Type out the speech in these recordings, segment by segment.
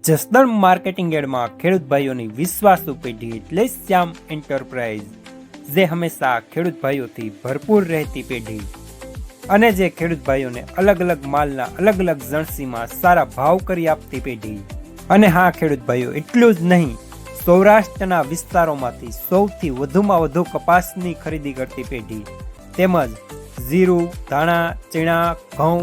Jasdan marketing યાર્ડમાં ખેડૂત ભાઈઓની વિશ્વાસુ પેઢી એટલે શ્યામ એન્ટરપ્રાઇઝ, જે હંમેશા ખેડૂત ભાઈઓથી ભરપૂર રહેતી પેઢી અને જે ખેડૂત ભાઈઓને અલગ અલગ માલના અલગ અલગ જણસીમાં સારા ભાવ કરી આપતી પેઢી। અને હા ખેડૂત ભાઈઓ, એટલું જ નહીં, સૌરાષ્ટ્રના વિસ્તારોમાંથી સૌથી વધુમાં વધુ કપાસની ખરીદી કરતી પેઢી તેમજ જીરું, ધાણા, ચીણા, ઘઉં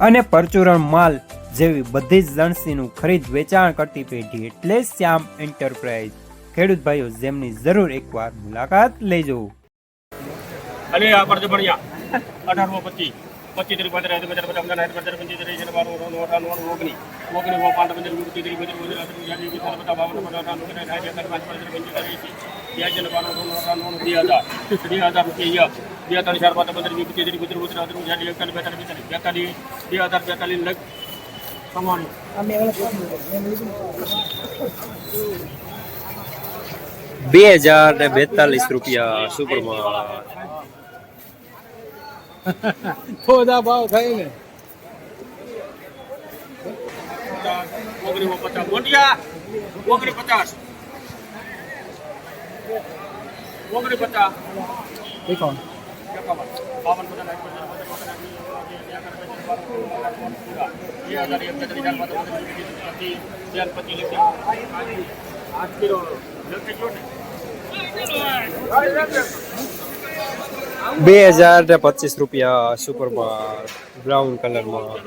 અને પરચુરણ માલ જેવી બધી જ જણસીનું ખરીદ વેચાણ કરતી પેઢી એટલે શ્યામ એન્ટરપ્રાઇઝ। ખેડૂત ભાઈઓ, જેમની જરૂર એકવાર મુલાકાત લેજો। અને આ પરજ ભણ્યા 1825 25 તારીખ 15 2050 50 55 25 તારીખ 12 19 19 5 15 20 તારીખ 25 રૂપિયા સુપરમાં થોડા ભાવ થાય ને 1950 મોટિયા 1950 દેખો રૂપિયા સુપરમાં બ્રાઉન કલરમાં।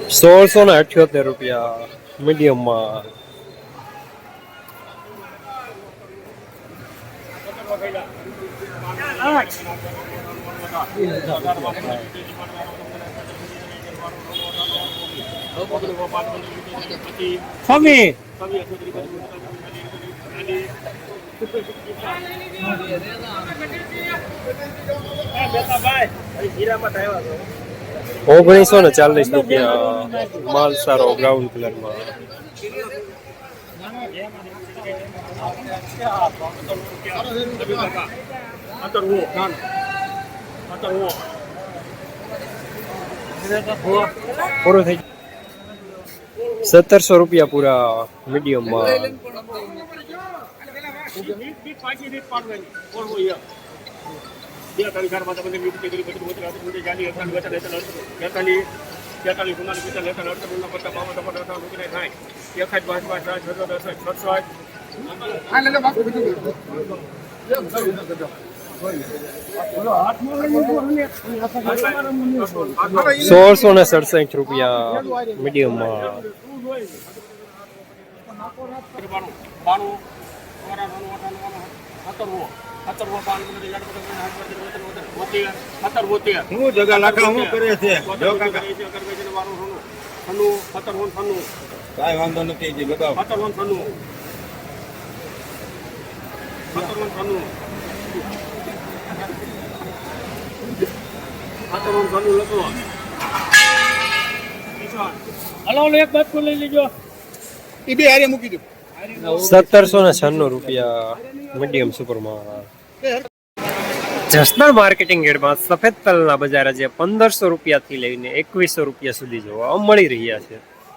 ₹1678 મીડિયમમાં। ₹1940 માલ સારો બ્રાઉન કલરમાં। પૂરો થઈ ₹1700 પૂરા મીડિયમમાં। ₹1667 મીડિયમમાં। હું જગા લાખા હું કરે છે કાંઈ વાંધો નથી જી બતાવો એક બાદ લઈ લેજો। એ બે હારે મૂકી દો। ₹1796 મીડિયમ સુપરમાં। જસદણ માર્કેટિંગ યાર્ડમાં સફેદ તલના બજાર આજે ₹1500 થી લઈને ₹2100 સુધી જોવા મળી રહ્યા છે।